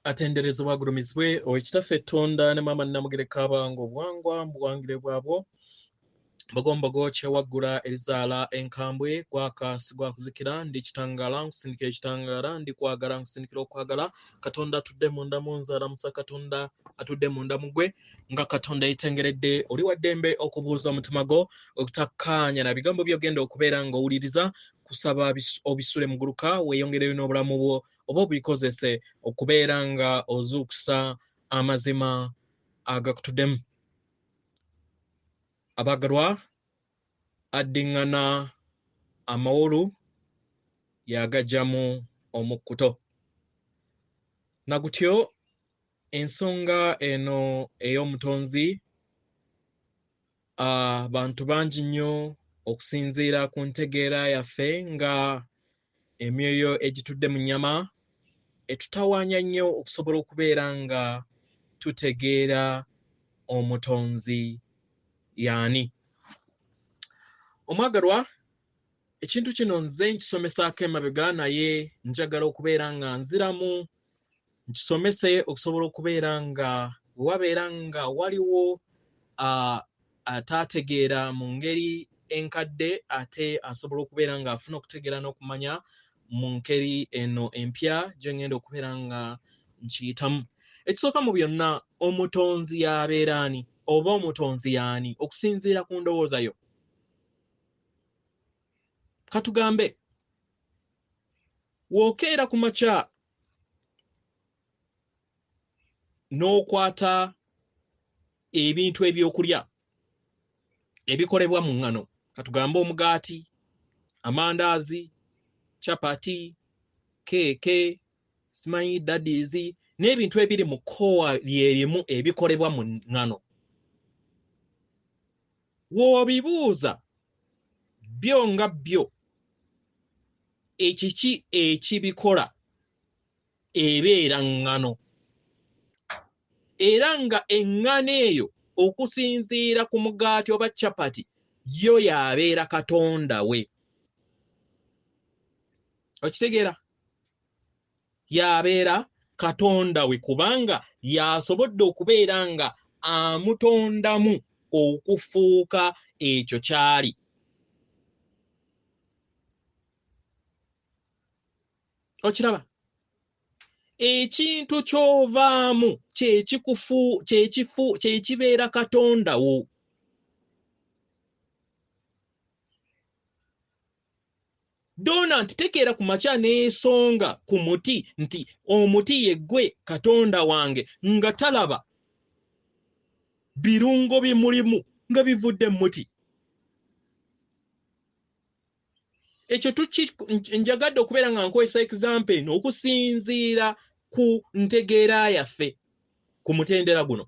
atenderezebwa agulumizibwe owekitaffe Tonda ne Maama Namugereka Abango Bwangwa Bwangire bwabo Bagombogo kyewaggula erizaala enkambwe gwakasi gwakuzikira ndi kitangala nkusindikira ekitangala ndi kwagala nkusindikira okwagala Katonda atudde munda munzaala musa Katonda atudde munda mugwe nga Katonda yetengeredde oli wa ddembe okubuuza omutima gwo okutakkaanya na bigambo by'ogenda okubeera ng'owuliriza kusaba obisule muguluka weeyongereyo n'obulamu bwo oba obikozese okubeera nga ozuukusa amazima agakutuddemu. Abagalwa addiŋŋana amawolu yagajjamu omukkuto. Nagutyo ensonga eno ey'omutonzi bantu bangi nnyo okusinziira ku ntegeera yaffe nga emyoyo egitudde mu nnyama etutawaanya nnyo okusobola okubeera nga tutegeera omutonzi y'ani. Omwagalwa, ekintu kino nze nkisomesaako emabega naye njagala okubeera nga nziramu nkisomese okusobola okubeera nga wabeera nga waliwo ataategeera mu ngeri enkadde ate asobola okubeera nga afuna okutegeera n'okumanya mu ngeri eno empya gye ngenda okubeera nga nkiyitamu. Ekisooka mu byonna, omutonzi y'abeera ani oba omutonzi y'ani okusinziira ku ndowooza yo? Katugambe w'okeera ku makya n'okwata ebintu ebyokulya ebikolebwa mu ngano, katugambe omugaati, amandaazi, capati, keeke, simanyi daddies n'ebintu ebiri mu kkoowa lyerimu ebikolebwa mu ngano. W'obibuuza byo nga byo ekiki ekibikola ebeera ngano, era nga eŋŋano eyo okusinziira ku mugaati oba capati yo y'abeera katonda we. Okitegeera? Y'abeera katonda we kubanga y'asobodde okubeera nga amutondamu okufuuka ekyo kyali. Okiraba? Ekintu ky'ovaamu kyekibeera katonda wo. Donanti tekeera ku makya n'esonga ku muti nti omuti ye ggwe katonda wange nga talaba birungo bimulimu nga bivudde mu muti. Ekyo njagadde okubeera nga nkozesa example eno okusinziira ku ntegeera yaffe ku mutendera guno.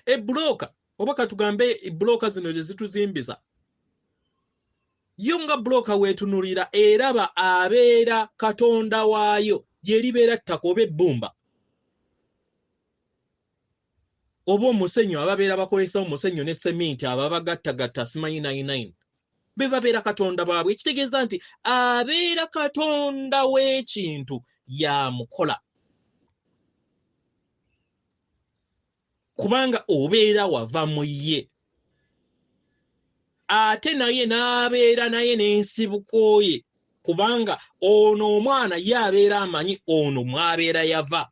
Ebbulooka oba katugambe bbulooka zino gye zituzimbisa, yo nga bbulooka weetunulira eraba abeera katonda waayo lye libeera ttaka oba ebbumba oba omusenyu ababeera bakozesa omusenyu ne seminti ababagattagatta simanyi 99 be babeera katonda baabwe. Ekitegeeza nti abeera katonda w'ekintu yamukola kubanga obeera wava mu ye, ate naye n'abeera naye n'ensibuko ye kubanga ono omwana ye abeera amanyi ono mwabeera yava.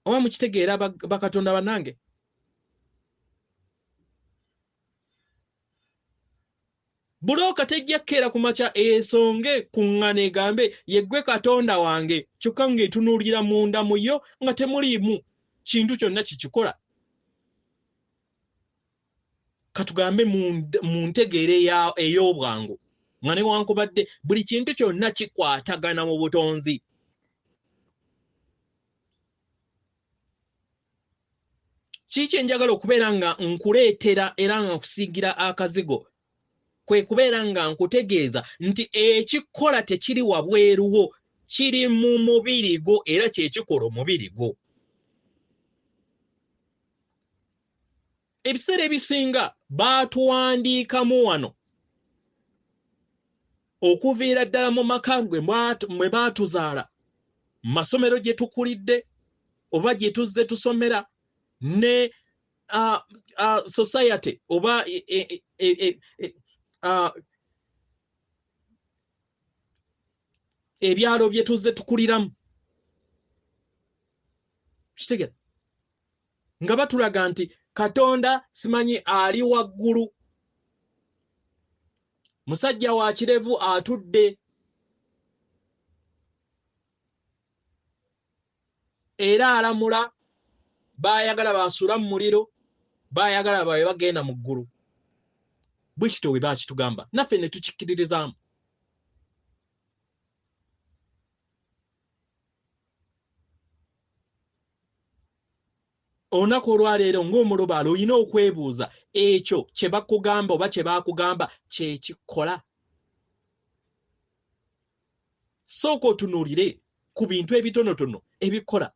Oba mukitegeera bakatonda bannange? Bulooka tejja kkeera ku makya esonge ku ŋŋano egambe yeggwe katonda wange kyokka ng'etunuulira munda mu yo nga temuliimu kintu kyonna kikikola. Katugambe mu ntegeera ey'obwangu nga newankubadde buli kintu kyonna kikwatagana mu butonzi. Kiki enjagala okubeera nga nkuleetera era nga nkusiigira akazigo? Kwe kubeera nga nkutegeeza nti ekikola tekiri wabweruwo, kiri mu mubiri gwo era kyekikola omubiri gwo. Ebiseera ebisinga baatuwandiikamu wano okuviira ddala mu maka mwe baatuzaala, masomero gye tukulidde oba gye tuzze tusomera, ne society oba ebyalo bye tuzze tukuliramu. Kitegera nga batulaga nti Katonda simanyi ali waggulu, musajja wa kirevu atudde era alamula, baayagala basuula mu muliro, baayagala bawe bagenda mu ggulu. Bwe kityo bwe baakitugamba, naffe ne tukikkiririzaamu. Olunaku olwaleero ng'omulobaalo olina okwebuuza ekyo kye bakugamba oba kye baakugamba kye kikola. Sooka otunuulire ku bintu ebitonotono ebikola.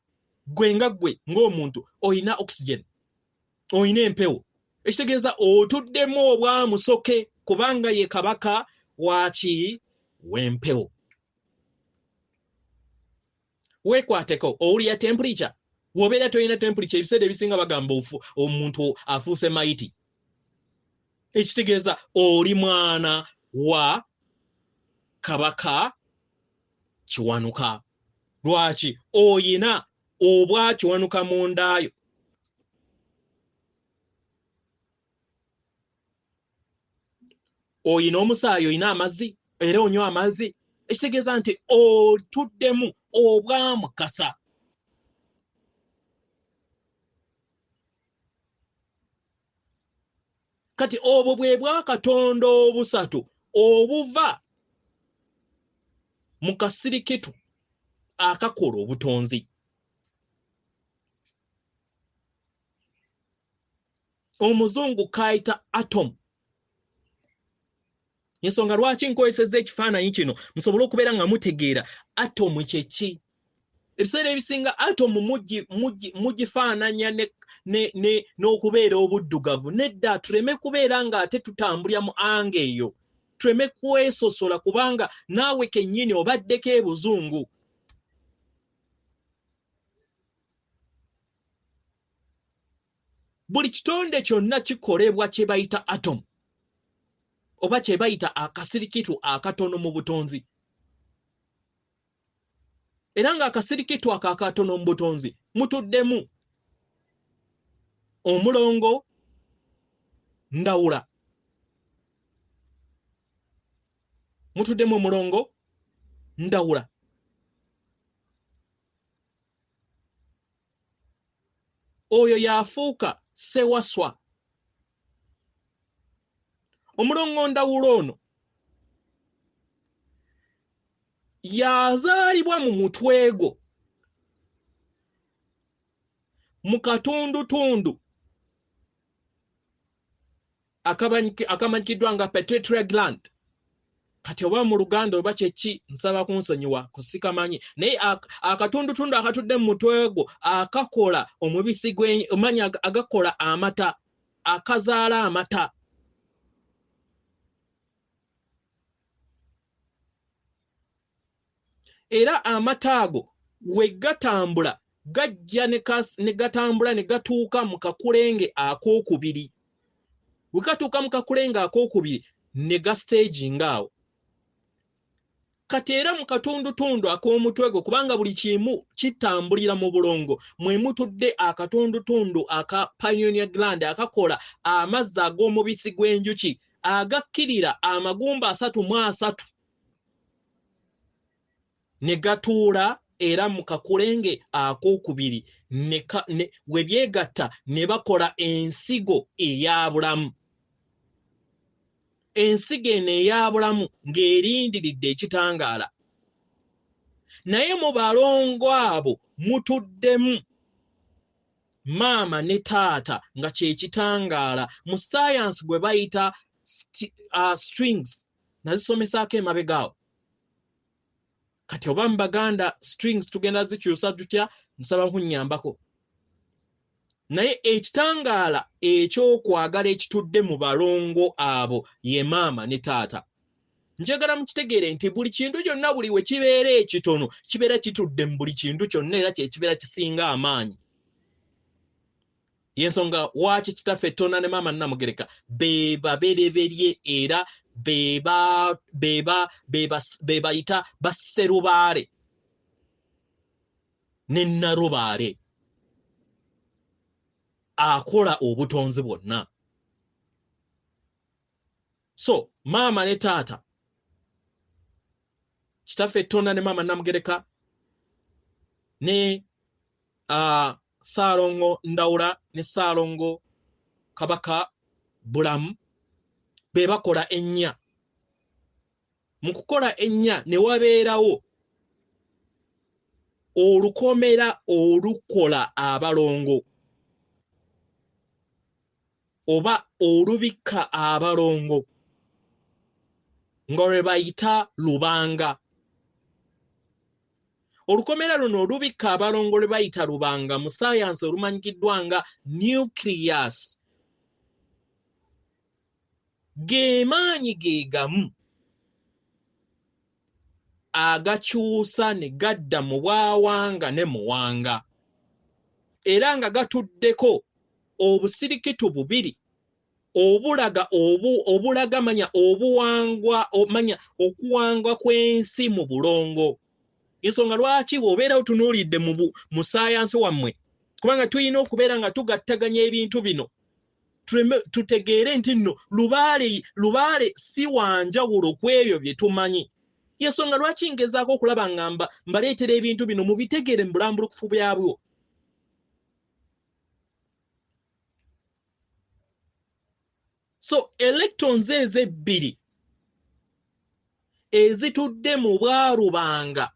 Gwe nga gwe ng'omuntu olina oxygen, olina empewo, ekitegeeza otuddemu obwamusoke kubanga ye kabaka waki w'empewo. Weekwateko owulira temperature. Wobeera tolina temperature, ebiseera ebisinga bagamba omuntu afuuse mayiti. Ekitegeeza oli mwana wa kabaka Kiwanuka. Lwaki? Oyina obwa Kiwanuka mu ndaayo. Oyina omusaayi, oyina amazzi, era onywa amazzi. Ekitegeeza nti otuddemu obwa Mukasa. Kati obwo bwe bwa Katonda obusatu obuva mu kasirikitu akakola obutonzi. Omuzungu kayita atom. Ensonga lwaki nkozesezza ekifaananyi kino musobole okubeera nga mutegeera atomu kye ki. Ebiseera ebisinga atomu mugifaananya n'okubeera obuddugavu. Nedda tuleme kubeera ng'ate tutambulira mu anga eyo. Tuleme kwesosola kubanga naawe kennyini obaddeko ebuzungu. Buli kitonde kyonna kikolebwa kye bayita atomu oba kye bayita akasirikitu akatono mu butonzi. Era ng'akasirikitu akatono mu butonzi mutuddemu omulongo, ndawula. Mutuddemu omulongo, ndawula. Oyo yafuuka Ssewaswa. Omulongo ndawula ono yazaalibwa mu mutwego mu katundutundu akamanyikiddwa nga pituitary gland. Kati oba mu Luganda oba kye ki nsaba kunsonyiwa kusikamanyi, naye akatundutundu akatudde mu mutwego akakola omubisi omanya agakola amata, akazaala amata. Era amata ago we gatambula gajja ne gatambula ne gatuuka mu kakulenge akookubiri. We gatuuka mu kakulenge akookubiri ne gastaginga awo. Kati era mu katundutundu ak'omutwego kubanga buli kimu kitambulira mu bulongo, mwe mutudde akatundutundu aka pineal gland akakola amazzi ag'omubisi gw'enjuki agakkirira amagumba 33 ne gatuula era mu kakulenge akookubiri we byegatta ne bakola ensigo ey'abulamu. Ensigo eno ey'abulamu ng'erindiridde ekitangaala. Naye mu balongo abo mutuddemu maama ne taata nga kye kitangaala. Mu science gwe bayita strings, nazisomesaako emabega awo. Kati oba mu Baganda strings tugenda zikyusa tutya, nsaba kunnyambako. Naye ekitangaala eky'okwagala ekitudde mu balongo abo ye maama ne taata. njagala mukitegeere nti buli kintu kyonna buli we kibeera ekitono kibeera kitudde mu buli kintu kyonna era kye kibeera kisinga amaanyi. Yensonga waki kitaffe Tonda ne maama Namugereka be babereberye era be bayita basserubaale ne narubaale akola obutonzi bwonna. So maama ne taata kitaffe Tonda ne maama Namugereka ne Ssaalongo Ndawula ne Ssaalongo Kabaka Bulamu be bakola ennya. Mu kukola ennya ne wabeerawo olukomera olukola abalongo oba olubikka abalongo nga lwe bayita lubanga. Olukomera luno olubikka abalongo lwe bayita lubanga mu saayansi olumanyikiddwa nga nucleus. Ge maanyi ge gamu agakyusa ne gadda mu bwawanga ne muwanga era nga gatuddeko obusirikitu bubiri obulaga manya obuwangwa manya okuwangwa kw'ensi mu bulongo. Ensonga lwaki bw'obeera otunuulidde mu saayansi wammwe kubanga tulina okubeera nga tugattaganya ebintu bino tutegeere nti nno lubaale si wanjawulo ku ebyo bye tumanyi. Yensonga lwaki ngezaako okulaba nga mbaleetera ebintu bino mubitegeere mu bulambulukufu byabwo. So electrons ezo ebbiri ezitudde mu bwarubanga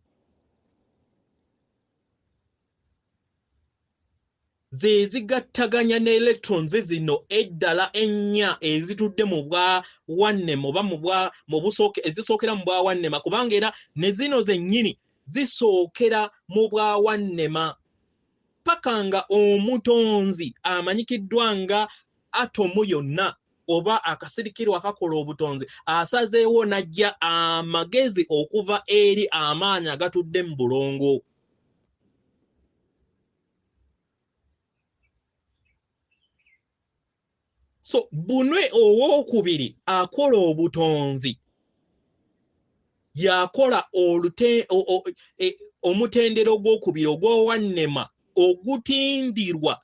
ze zigattaganya ne electrons zino eddala ennya ezitudde mu bwa wannema oba mu busooke ezisookera mu bwa wannema kubanga era ne zino zennyini zisookera mu bwa wannema paka nga omutonzi amanyikiddwa nga atomu yonna oba akasirikirwa akakola obutonzi asazeewo n'ajja amagezi okuva eri amaanyi agatudde mu bulongo. So bunwe owookubiri akola obutonzi yakola omutendera ogwokubiri ogw'owannema ogutindirwa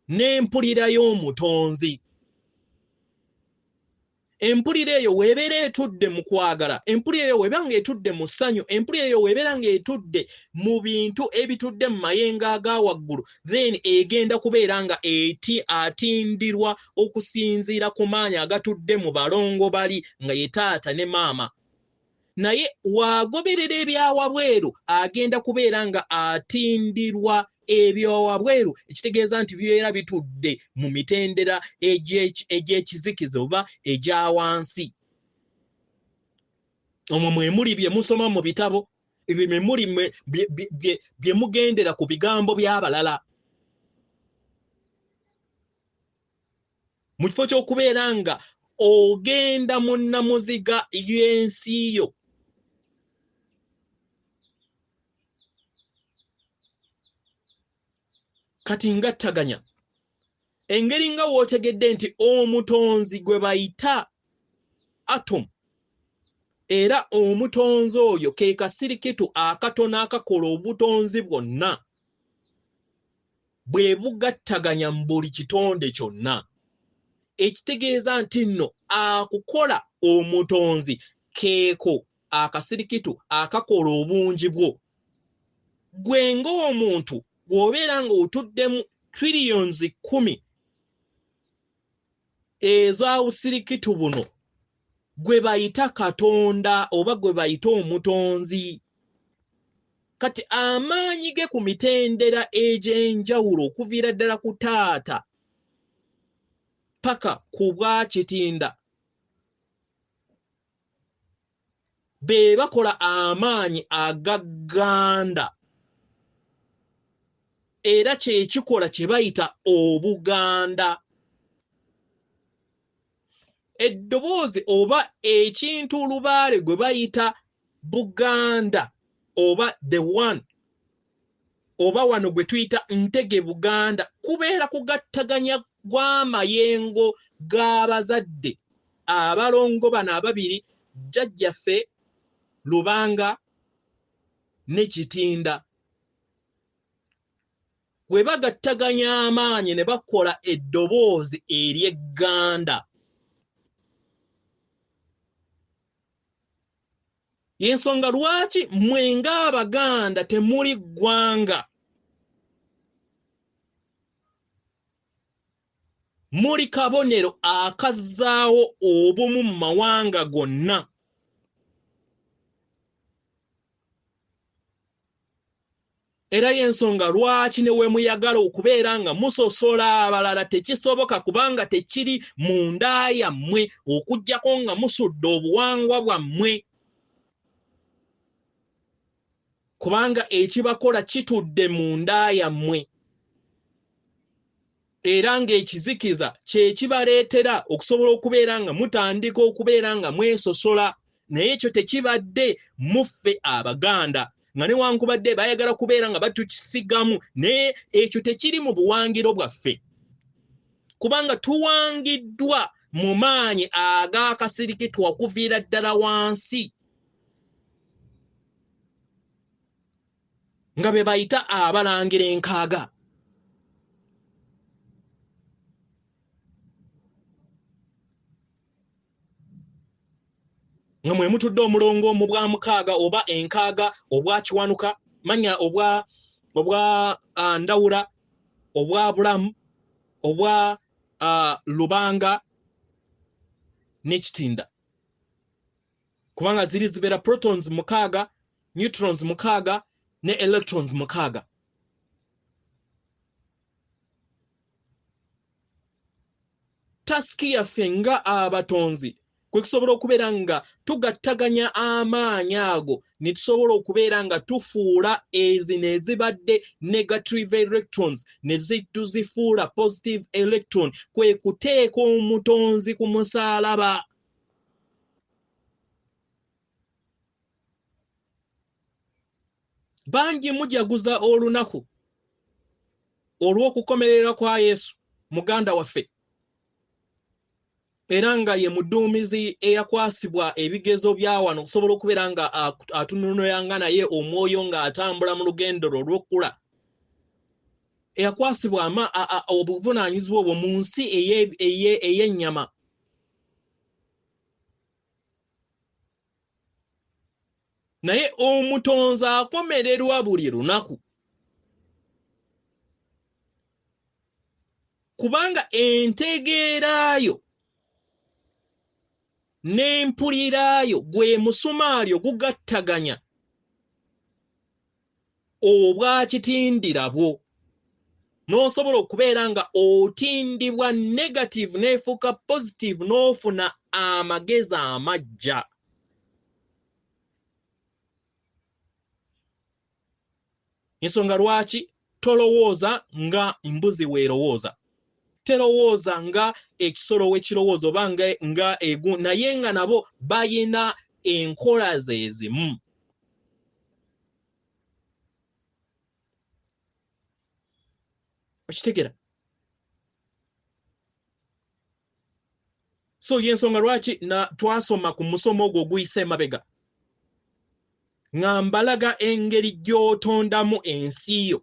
n'empulira y'omutonzi. Empulira eyo weebeera etudde mu kwagala, empulira eyo weebeera ng'etudde mu ssanyu, empulira eyo weebeera ng'etudde mu bintu ebitudde mu mayengo aga waggulu, then egenda kubeera nga atindirwa okusinziira ku maanyi agatudde mu balongo bali nga ye taata ne maama. Naye wagoberera ebyawabweru agenda kubeera nga atindirwa ebyowabweru ekitegeeza nti bibeera bitudde mu mitendera egy'ekizikiza oba egya wansi. Omwo mwe muli bye musoma mu bitabo, ebyo mwe muli bye mugendera ku bigambo by'abalala. Mu kifo ky'okubeera nga ogenda mu nnamuziga y'ensi yo. Kati ngattaganya engeri nga wootegedde nti omutonzi gwe bayita atom era omutonzi oyo ke kasirikitu akatono akakola obutonzi bwonna bwe bugattaganya mu buli kitonde kyonna, ekitegeeza nti nno akukola omutonzi keeko akasirikitu akakola obungi bwo. Gwe ng'omuntu bw'obeera ng'otuddemu trillions 10 ez'obusirikitu buno gwe bayita Katonda oba gwe bayita omutonzi. Kati amaanyi ge ku mitendera egy'enjawulo okuviira ddala ku taata paka ku bwakitinda be bakola amaanyi agagganda era kyekikola kye bayita obuganda. eddoboozi oba ekintu lubaale gwe bayita Buganda oba the one oba wano gwe tuyita Ntege Buganda kubeera kugattaganya gw'amayengo g'abazadde abalongo bano ababiri jjajjaffe Lubanga ne Kitinda bwe bagattaganya amaanyi ne bakola eddoboozi ery'Egganda. Y'ensonga lwaki mmwe ng'Abaganda temuli ggwanga, muli kabonero akazzaawo obumu mu mawanga gonna. Era y'ensonga lwaki ne we muyagala okubeera nga musosola abalala tekisoboka kubanga tekiri mu nda yammwe okuggyako nga musudde obuwangwa bwammwe. Kubanga ekibakola kitudde mu nda yammwe. Era ng'ekizikiza kye kibaleetera okusobola okubeera nga mutandika okubeera nga mwesosola. Naye ekyo tekibadde muffe Abaganda. Nga newankubadde bayagala kubeera nga batukisigamu naye ekyo tekiri mu buwangiro bwaffe. Kubanga tuwangiddwa mu maanyi ag'akasirikitwa okuviira ddala wansi. Nga be bayita abalangira enkaaga. Nga mwe mutudde omulongo mu bwa mukaaga oba enkaaga obwa Kiwanuka, manya obwa Ndawula, obwa Bulamu, obwa Lubanga ne Kitinda. Kubanga zibeera protons mukaaga, neutrons mukaaga ne electrons mukaaga. Taski yaffe nga abatonzi kwe kusobola okubeera nga tugattaganya amaanyi ago ne tusobola okubeera nga tufuula ezino ezibadde negative electrons ne tuzifuula positive electron kwe kuteeka omutonzi ku musaalaba. Bangi mujaguza olunaku olw'okukomerera kwa Yesu muganda waffe. Era nga ye muduumizi eyakwasibwa ebigezo bya wano okusobola okubeera nga atunulanga naye omwoyo ng'atambula mu lugendo lwe olw'okkula. Eyakwasibwa obuvunaanyizibwa obwo mu nsi ey'ennyama. Naye omutonzi akomererwa buli lunaku. Kubanga entegeerayo n'empuliraayo gwe musumaali ogugattaganya obwa kitindira bwo. N'osobola okubeera nga otindibwa negative n'efuuka positive n'ofuna amagezi amaggya. Ensonga lwaki tolowooza nga mbuzi weerowooza. Terowooza nga ekisolo wekirowooza oba nga egu, naye nga nabo bayina enkola ze ezimu. Okitegera? So y'ensonga lwaki twasoma ku musomo ogwo oguyise emabega nga mbalaga engeri gy'otondamu ensi yo.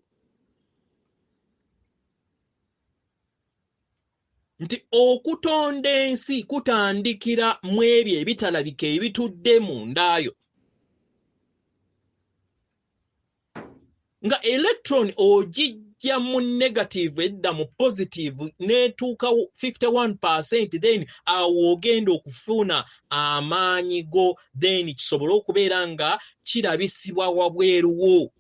Nti okutonda ensi kutandikira mu ebyo ebitalabika ebitudde mu ndayo. Nga electron ogijja mu negative edda mu positive netuuka 51%, then awo ogenda okufuna amaanyi go, then kisobole okubeera nga kirabisibwa wabweruwo.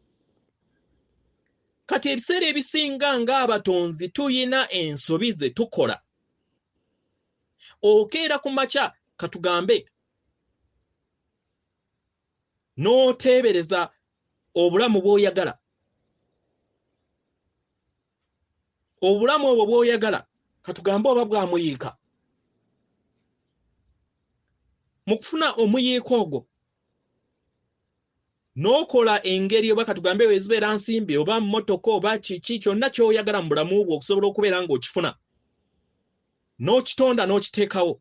Kati ebiseera ebisinga ng'abatonzi tuyina ensobi ze tukola. Okeera ku makya katugambe n'oteebereza obulamu bw'oyagala. Obulamu obwo bw'oyagala katugambe oba bwamuyiika. mu kufuna omuyiiko ogwo n'okola engeri oba katugambe wezibeera nsimbi oba mmotoka oba kiki kyonna ky'oyagala mu bulamu bwo okusobola okubeera ng'okifuna n'okitonda n'okiteekawo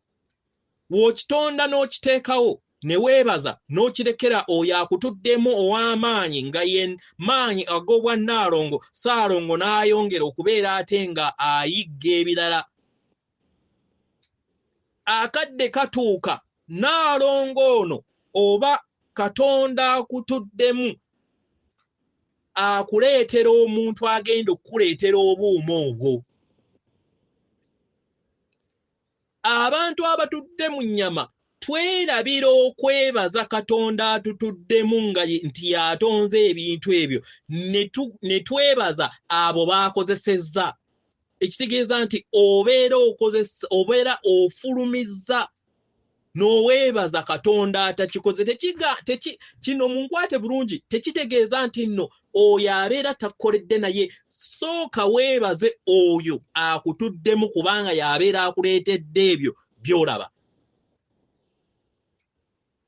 w'okitonda n'okiteekawo ne weebaza n'okirekera oyo akutuddemu ow'amaanyi nga ye maanyi ag'obwa Nnaalongo Ssaalongo n'ayongera okubeera ate nga ayigga ebirala akadde katuuka Nnaalongo ono oba Katonda akutuddemu akuleetera omuntu agenda okukuleetera obuuma obwo. Abantu abatudde mu nnyama twerabira okwebaza Katonda atutuddemu nga nti yatonze ebintu ebyo ne twebaza abo baakozesezza. Ekitegeeza nti obeera ofulumizza n'oweebaza Katonda atakikoze. Kino munkwate bulungi, tekitegeeza nti nno oyo abeera takoledde naye. Sooka weebaze oyo akutuddemu kubanga y'abeera akuleetedde ebyo by'olaba.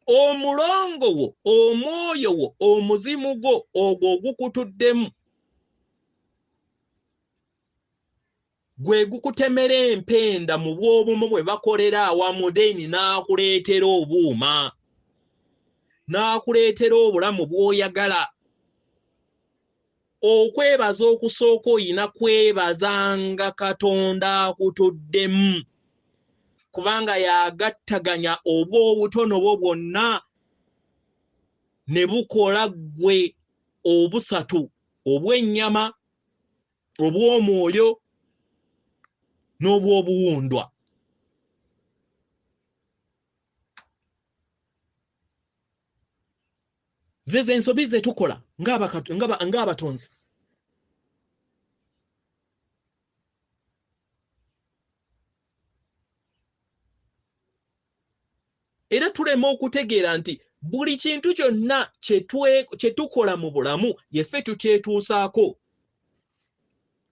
Omulongo wo, omwoyo wo, omuzimu gwo ogwo ogukutuddemu gwe gukutemera empenda mu bw'obumu bwe bakolera awamu deni n'akuleetera obuuma, n'akuleetera obulamu bw'oyagala. Okwebaza okusooka oyina kwebazanga Katonda akutuddemu kubanga yagattaganya obw'obutono bwo bwonna ne bukola ggwe obusatu obw'ennyama, obw'omwoyo n'obw'obuwundwa. Zeze ensobi ze tukola ng'abatonzi. Era tulema okutegeera nti buli kintu kyonna kye tukola mu bulamu yeffe tukyetuusaako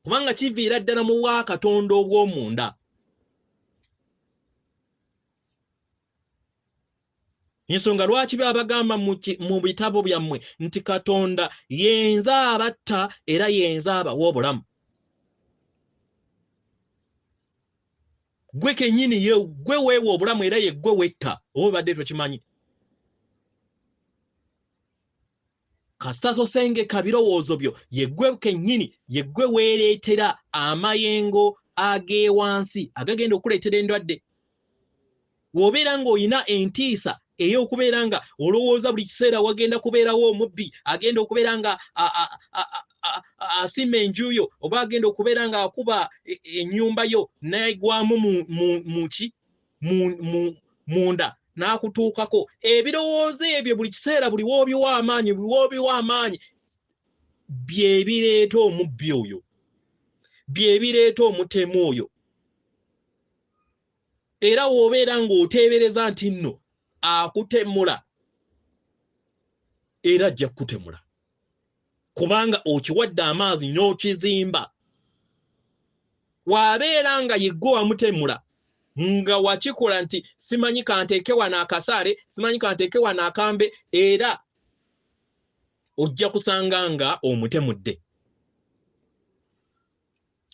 kubanga kiviira ddala mu bwa Katonda obw'omunda. Ensonga lwaki babagamba mu bitabo byammwe nti Katonda yenza abatta era yenza abawa obulamu. Gwe kennyini ye gwe weewa obulamu era ye gwe wetta oba badde tokimanyi. Kasita tosengeka birowoozo byo ye gwe kennyini ye gwe weereetera amayengo ag'ewansi agagenda okuleetera endwadde. W'obeera ng'olina entiisa ey'okubeera nga olowooza buli kiseera wagenda kubeerawo omubbi agenda okubeera nga asimba enjuyo oba agenda okubeera nga akuba ennyumba yo n'egwamu munda n'akutuukako. Ebirowoozo ebyo buli kiseera buli w'obiwa amaanyi bye bireeta omubbi oyo, bye bireeta omutemu oyo. Era w'obeera ng'oteebereza nti nno akutemula era ajja kukutemula kubanga okiwadde amaazi n'okizimba. W'abeera nga yeggwe wamutemula nga wakikola nti simanyi kanteeke wano akasaale, simanyi kanteeke wano akambe, era ojja kusanga nga omutemudde.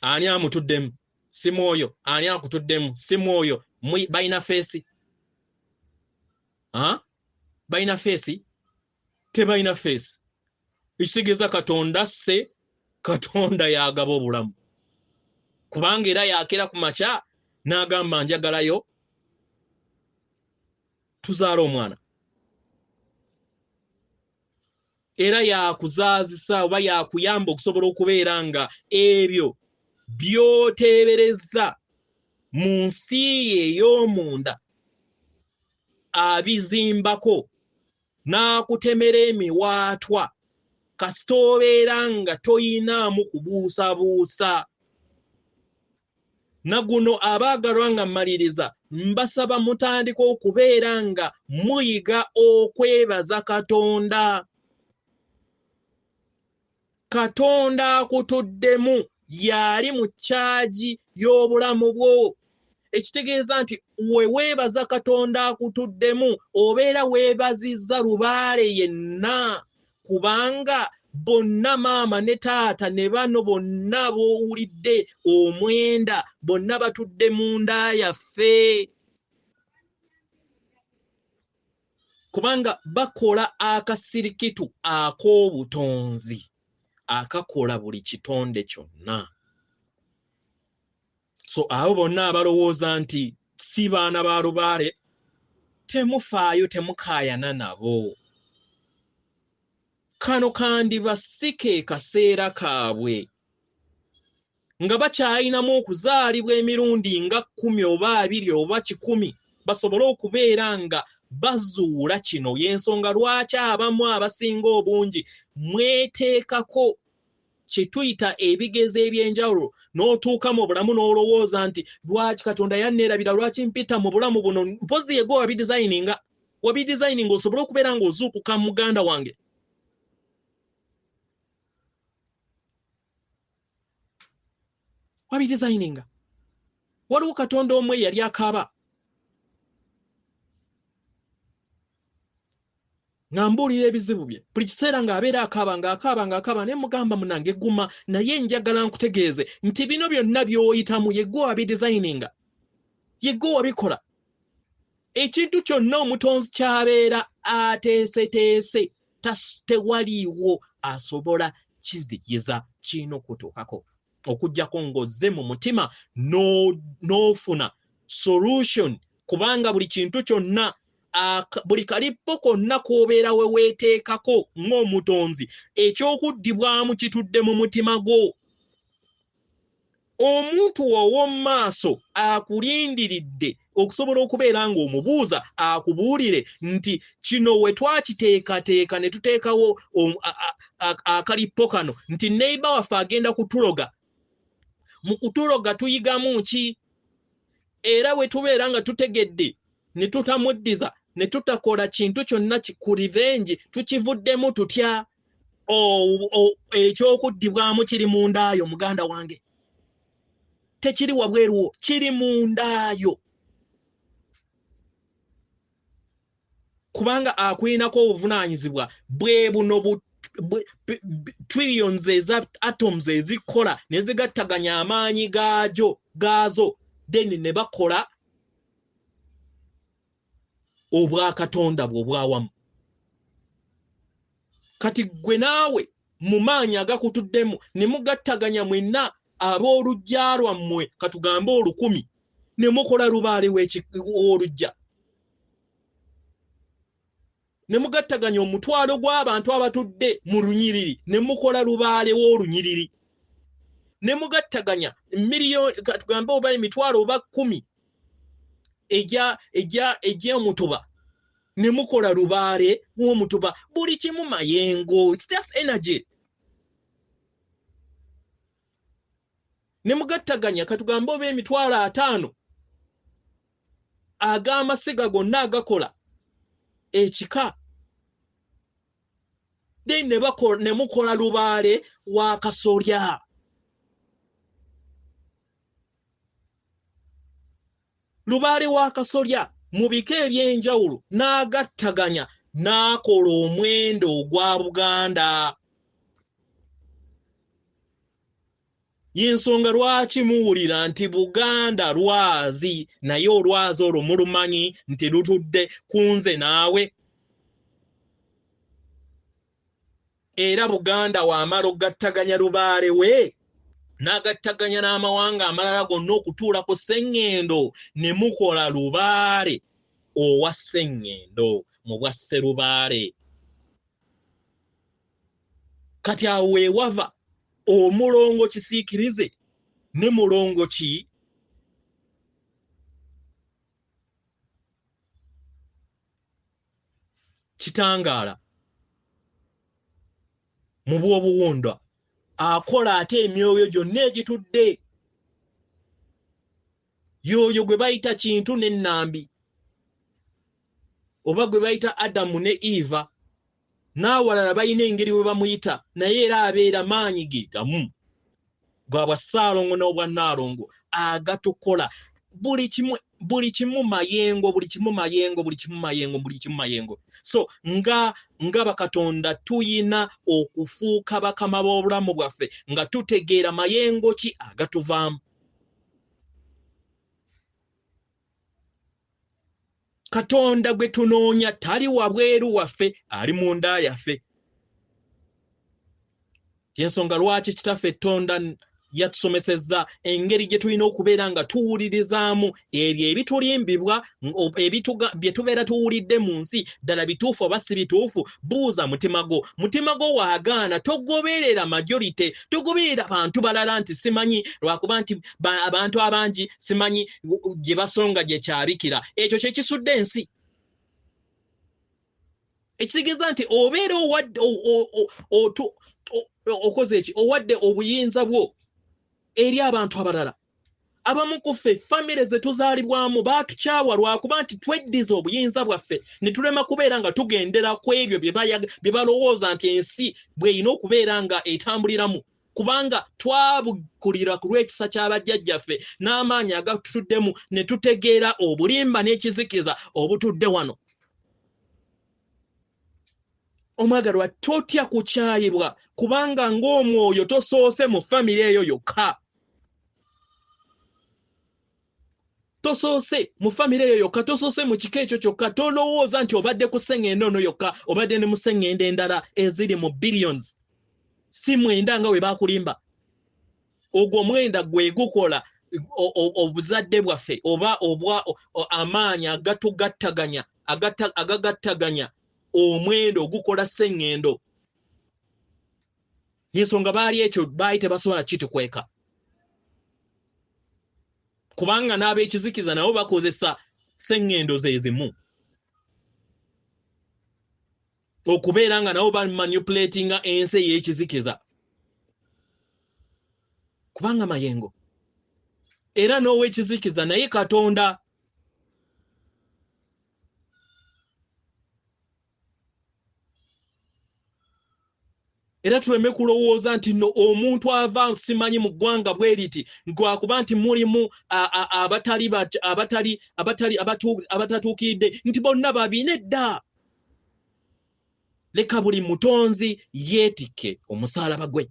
Ani amutuddemu? Si mwoyo. Ani akutuddemu? Si mwoyo. Balina feesi? Balina feesi? Tebalina feesi. Ekitegeeza Katonda sse, Katonda y'agaba obulamu kubanga era yakera ku makya n'agamba njagalayo tuzaala omwana. Era yakuzaazisa oba yakuyamba okusobola okubeera nga ebyo by'oteeberezza mu nsi ye ey'omunda abizimbako n'akutemera emiwaatwa kasita obeera nga toyinaamu kubuusabuusa. Naguno abaagalwa nga mmaliriza mbasaba mutandika okubeera nga muyiga okwebaza Katonda. Katonda akutuddemu y'ali mu kyagi y'obulamu bwo ekitegeeza nti weweebaza Katonda akutuddemu obeera weebazizza lubaale yenna kubanga bonna maama ne taata ne bano bonna b'owulidde omwenda bonna batudde mu nda yaffe kubanga bakola akasirikitu ak'obutonzi akakola buli kitonde kyonna. So abo bonna abalowooza nti si baana ba lubaale temufaayo temukaayana nabo. Kano kandi basike kaseera kaabwe nga bakyalinamu okuzaalibwa emirundi nga 10 oba 20 oba 100 basobole okubeera nga bazuula kino y'ensonga lwaki abamu abasinga obungi mweteekako kye tuyita ebigezo eby'enjawulo n'otuuka mu bulamu n'olowooza nti lwaki Katonda yanneerabira lwaki mpita mu bulamu buno mpozi yego wabidesigninga osobole okubeera ng'ozuukuka muganda wange. Wabidesigninga waliwo Katonda omwe yali akaaba ng'ambuulira ebizibu bye buli kiseera ng'abeera akaaba ne mugamba munange guma naye njagala nkutegeeze nti bino byonna by'oyitamu yegwe wabidesigninga yegwe wabikola. Ekintu kyonna omutonzi ky'abeera ateeseteese tewaliiwo asobola kiziyiza kino kutuukako okujjako ng'ozze mu mutima n'ofuna solution kubanga buli kintu kyonna buli kalippo konna k'obeera we weeteekako ng'omutonzi ekyokuddibwamu kitudde mu mutima gwo. Omuntu ow'omu maaso akulindiridde okusobola okubeera ng'omubuuza akubuulire nti kino we twakiteekateeka ne tuteekawo akalippo kano nti neiba waffe agenda kutuloga. Mu kutuloga tuyigamu ki? Era we tubeera nga tutegedde ne tutamuddiza ne tutakola kintu kyonna ku revenge tukivuddemu tutya. Ekyokuddibwamu kiri mu ndaayo muganda wange, tekiri wabweruwo, kiri mu ndaayo kubanga akulinako obuvunaanyizibwa bwe buno trillions eza atoms ezikola ne zigattaganya amaanyi gaazo then ne bakola obwakatonda bwe obwawamu. Kati gwe naawe mu maanyi agakutuddemu ne mugattaganya mwenna ab'olujja lwammwe katugambe 1000 ne mukola lubaale w'olujja ne mugattaganya omutwalo gw'abantu abatudde mu lunyiriri ne mukola lubaale w'olunyiriri ne mugattaganya miliyoni katugambe oba emitwalo oba 10 egy'omutuba ne mukola lubaale w'omutuba. Buli kimu mayengo, it's just energy. Ne mugattaganya katugambe oba emitwalo 5 ag'amasiga gonna agakola ekika then ne mukola lubaale wa kasolya. Lubaale wa kasolya mu bika eby'enjawulo n'agattaganya n'akola omwendo ogwa Buganda. Y'ensonga lwaki muwulira nti Buganda lwazi naye olwazi olwo mulumanyi nti lutudde kunze naawe. Era Buganda wamala ogattaganya lubaale we n'agattaganya n'amawanga amalala gonna okutuula ku Sseŋŋendo ne mukola lubaale owa Sseŋŋendo mu bwa Sserubaale. Kati awo weewava omulongo kisiikirize ne mulongo ki kitangaala mu bw'obuwunda akola ate emyoyo gyonna egitudde. Yoyo gwe bayita kintu n'ennambi oba gwe bayita Adamu ne Eva n'awalala balina engeri we bamuyita naye era abeera maanyi ge gamu gwa bwa Ssaalongo n'obwa Nnaalongo agatukola. buli kimu mayengo. So nga bakatonda tuyina okufuuka bakama b'obulamu bwaffe nga tutegeera mayengo ki agatuvaamu. Katonda gwe tunoonya tali wabweru waffe, ali munda yaffe. Yensonga lwaki kitaffe Tonda yatusomesezza engeri gye tulina okubeera nga tuwulirizaamu ebyo ebitulimbibwa bye tubeera tuwulidde mu nsi, ddala bituufu oba si bituufu. Buuza mutima gwo waagaana, togoberera majority, togoberera abantu balala nti simanyi lwakuba nti abantu abangi simanyi gye basonga gye kyabikira. Ekyo kye kisudde ensi. Ekitegeeza nti obeera okoze eki owadde obuyinza bwo eri abantu abalala. Abamu ku ffe famire ze tuzaalibwamu batukyawa lwakuba nti tweddiza obuyinza bwaffe ne tulema kubeera nga tugendera ku ebyo bye balowooza nti ensi bw'erina okubeera nga etambuliramu, kubanga twabukulira ku lw'ekisa ky'abajjajjaffe n'amaanyi agatutuddemu ne tutegeera obulimba n'ekizikiza obutudde wano. Omwagalwa, totya kukyayibwa kubanga ng'omwoyo tosoose mu famire eyo yokka. Tosoose mu famire eyo yokka, tosoose mu kika ekyo kyokka. Tolowooza nti obadde ku sseŋŋendo ono yokka, obadde ne mu sseŋŋendo endala eziri mu billions. Si mwenda nga we baakulimba. Ogwo omwenda gwe gukola obuzadde bwaffe oba amaanyi agagattaganya omwenda ogukola sseŋŋendo. Yensonga baali ekyo baali tebasobola kitukweka. Kubanga n'ab'ekizikiza nabo bakozesa sseŋŋendo ze zimu okubeera nga nabo bamanipulatinga ensi ey'ekizikiza. Kubanga mayengo. Era n'ow'ekizikiza naye Katonda. Era tuleme kulowooza nti no omuntu ava simanyi mu ggwanga bwe riti lwakuba nti mulimu abatatuukiridde nti bonna babine dda. Leka buli mutonzi yeetikke omusaalaba gwe,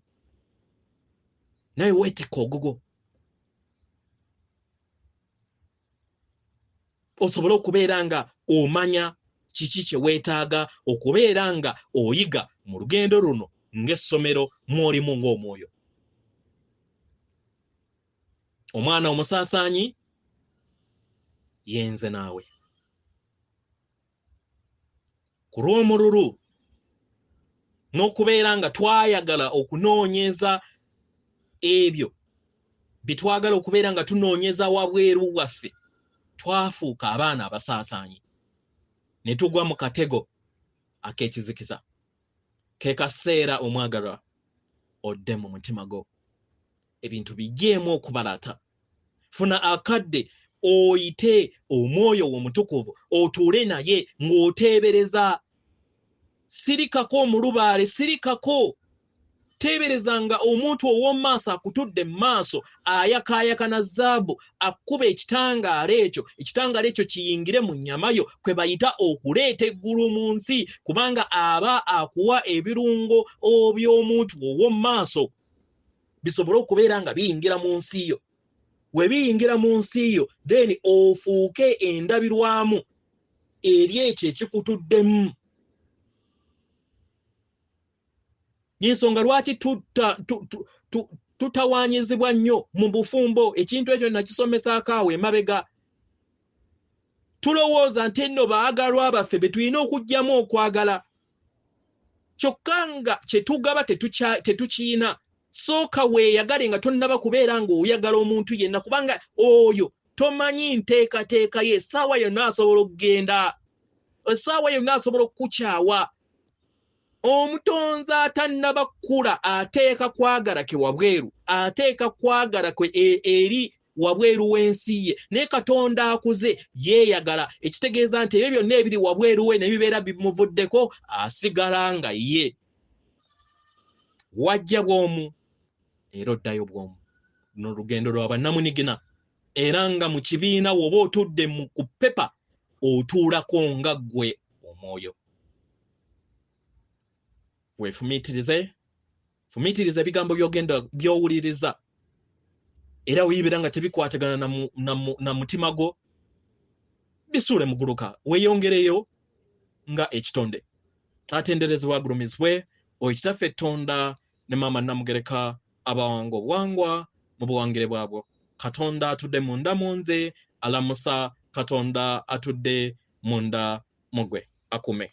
nawe weetikke ogugo, osobole okubeera nga omanya kiki kye weetaaga okubeera nga oyiga mu lugendo luno ng'essomero mw'olimu ng'omwoyo. Omwana omusaasaanyi yenze naawe. Ku lw'omululu n'okubeera nga twayagala okunoonyeza ebyo bye twagala okubeera nga tunoonyeza wabweru waffe, twafuuka abaana abasaasaanyi ne tugwa mu katego ak'ekizikiza. Ke kaseera omwagalwa odde mu mutima gwo, ebintu bijjeemu okubalata. Funa akadde oyite omwoyo omutukuvu otuule naye ng'oteebereza. Sirikako omulubaale, sirikako. Teeberezanga omuntu ow'omu maaso akutudde mu maaso ayakaayaka na zaabu akkuba ekitangaala ekyo kiyingire mu nnyama yo, kwe bayita okuleeta eggulu mu nsi, kubanga aba akuwa ebirungo by'omuntu ow'omu maaso bisobole okubeera nga biyingira mu nsi yo. We biyingira mu nsi yo, then ofuuke endabirwamu eri ekyo ekikutuddemu. Yensonga lwaki tutawaanyizibwa nnyo mu bufumbo. Ekintu ekyo nakisomesaako awo emabega. Tulowooza nti nno baagalwa baffe be tulina okuggyamu okwagala, kyokka nga kye tugaba tetukiyina. Sooka weeyagale nga tonnaba kubeera ng'oyagala omuntu yenna, kubanga oyo tomanyi nteekateeka ye. Essaawa yonna asobola okugenda, essaawa yonna asobola okukukyawa. Omutonzi atannaba kkula ateeka kwagala ke wabweru, ateeka kwagala kwe eri wabweru w'ensi ye. Naye Katonda akuze yeeyagala, ekitegeeza nti ebyo byonna ebiri wabweru we ne bibeera bimuvuddeko, asigala nga ye. Wajja bw'omu era oddayo bw'omu. Luno lugendo lwa bannamunigina. era nga mu kibiina woba otudde mu kupepa otuulako nga ggwe omwoyo. Weefumiitirize ebigambo by'owuliriza era wiibera nga tebikwatagana na mutima gwo, bisuule mu gguluka weeyongereyo nga ekitonde. Atenderezebwa agulumizibwe oyo kitaffe Tonda ne maama Namugereka abawanga obuwangwa mu buwangire bwabwo. Katonda atudde munda mu nze alamusa Katonda atudde munda mu gwe akume.